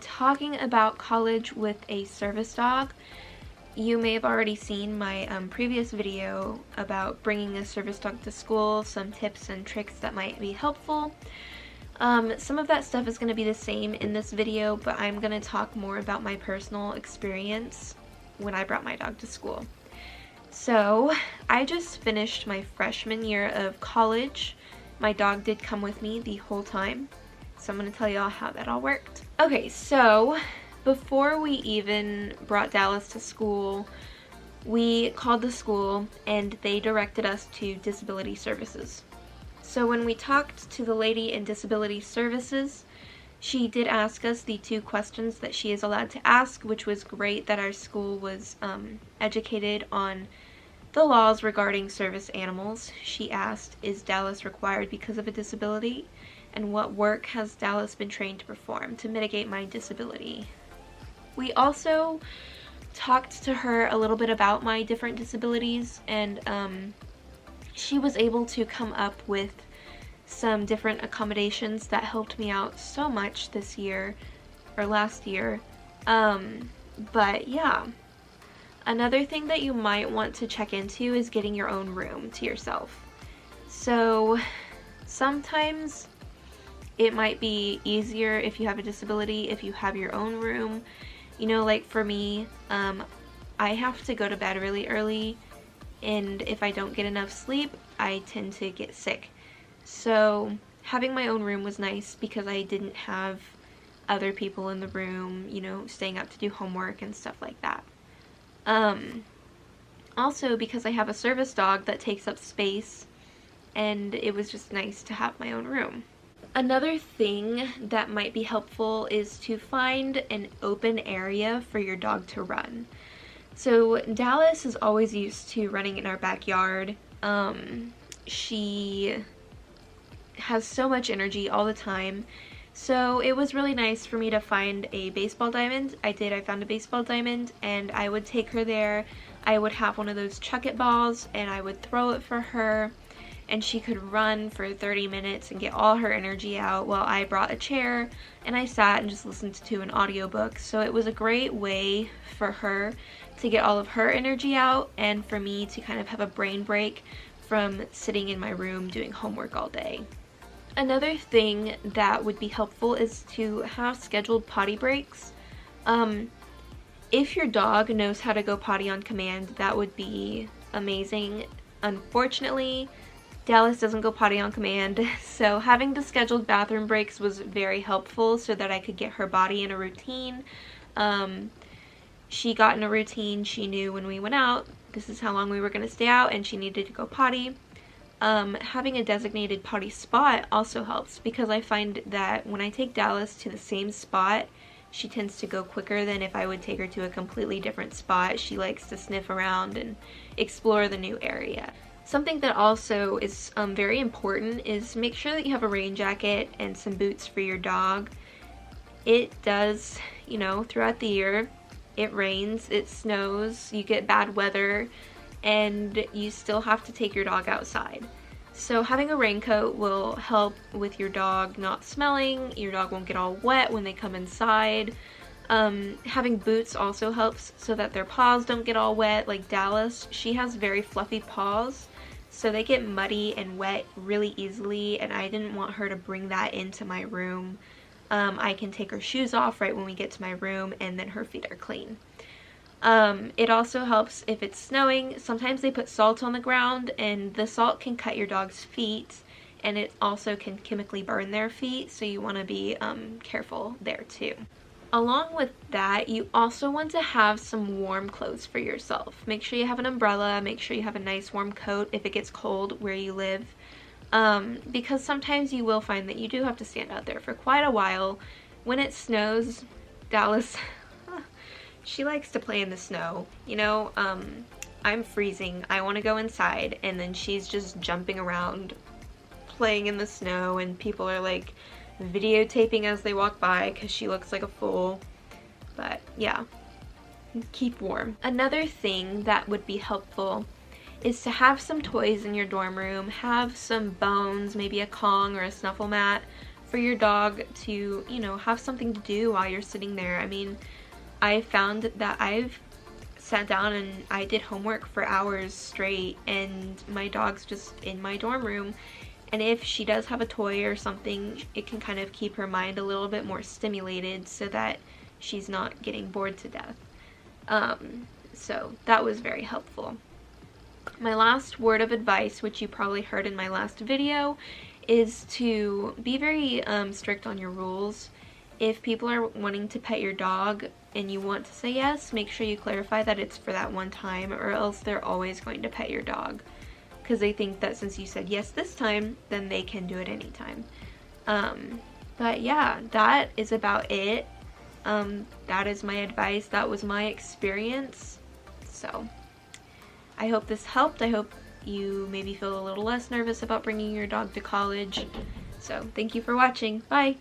talking about college with a service dog. You may have already seen my previous video about bringing a service dog to school, some tips and tricks that might be helpful. Some of that stuff is going to be the same in this video, but I'm going to talk more about my personal experience when I brought my dog to school. So, I just finished my freshman year of college. My dog did come with me the whole time, so I'm going to tell y'all how that all worked. Okay, so before we even brought Dallas to school, we called the school and they directed us to disability services. So when we talked to the lady in disability services, she did ask us the 2 questions that she is allowed to ask, which was great that our school was educated on the laws regarding service animals. She asked, is Dallas required because of a disability? And what work has Dallas been trained to perform to mitigate my disability? We also talked to her a little bit about my different disabilities, and she was able to come up with some different accommodations that helped me out so much this year, or last year. But yeah. Another thing that you might want to check into is getting your own room to yourself. So sometimes it might be easier if you have a disability if you have your own room. You know, like for me, I have to go to bed really early, and if I don't get enough sleep, I tend to get sick. So having my own room was nice because I didn't have other people in the room, you know, staying up to do homework and stuff like that. Also because I have a service dog that takes up space, and it was just nice to have my own room. Another thing that might be helpful is to find an open area for your dog to run. So Dallas is always used to running in our backyard. She has so much energy all the time. So it was really nice for me to find a baseball diamond. I found a baseball diamond, and I would take her there. I would have one of those chuck it balls and I would throw it for her, and she could run for 30 minutes and get all her energy out while I brought a chair and I sat and just listened to an audiobook. So it was a great way for her to get all of her energy out, and for me to kind of have a brain break from sitting in my room doing homework all day. Another thing that would be helpful is to have scheduled potty breaks. If your dog knows how to go potty on command, that would be amazing. Unfortunately, Dallas doesn't go potty on command, so having the scheduled bathroom breaks was very helpful so that I could get her body in a routine. She got in a routine. She knew when we went out, this is how long we were going to stay out, and she needed to go potty. Having a designated potty spot also helps, because I find that when I take Dallas to the same spot, she tends to go quicker than if I would take her to a completely different spot. She likes to sniff around and explore the new area. Something that also is very important is make sure that you have a rain jacket and some boots for your dog. It does, you know, throughout the year, it rains, it snows, you get bad weather, and you still have to take your dog outside. So having a raincoat will help with your dog not smelling. Your dog won't get all wet when they come inside. Having boots also helps so that their paws don't get all wet. Like Dallas, she has very fluffy paws, so they get muddy and wet really easily, and I didn't want her to bring that into my room. I can take her shoes off right when we get to my room, and then her feet are clean. It also helps if it's snowing. Sometimes they put salt on the ground, and the salt can cut your dog's feet, and it also can chemically burn their feet, so you want to be careful there too. Along with that, you also want to have some warm clothes for yourself. Make sure you have an umbrella, make sure you have a nice warm coat if it gets cold where you live, because sometimes you will find that you do have to stand out there for quite a while. When it snows, Dallas she likes to play in the snow. You know, I'm freezing, I want to go inside, and then she's just jumping around playing in the snow, and people are like videotaping as they walk by because she looks like a fool. But yeah, keep warm. Another thing that would be helpful is to have some toys in your dorm room. Have some bones, maybe a Kong or a snuffle mat for your dog to, you know, have something to do while you're sitting there. I mean, I found that I've sat down and I did homework for hours straight and my dog's just in my dorm room, and if she does have a toy or something, it can kind of keep her mind a little bit more stimulated so that she's not getting bored to death. So that was very helpful. My last word of advice, which you probably heard in my last video, is to be very strict on your rules. If people are wanting to pet your dog and you want to say yes, make sure you clarify that it's for that one time, or else they're always going to pet your dog because they think that since you said yes this time, then they can do it anytime. But yeah, that is about it. That is my advice. That was my experience. So I hope this helped. I hope you maybe feel a little less nervous about bringing your dog to college. So thank you for watching. Bye!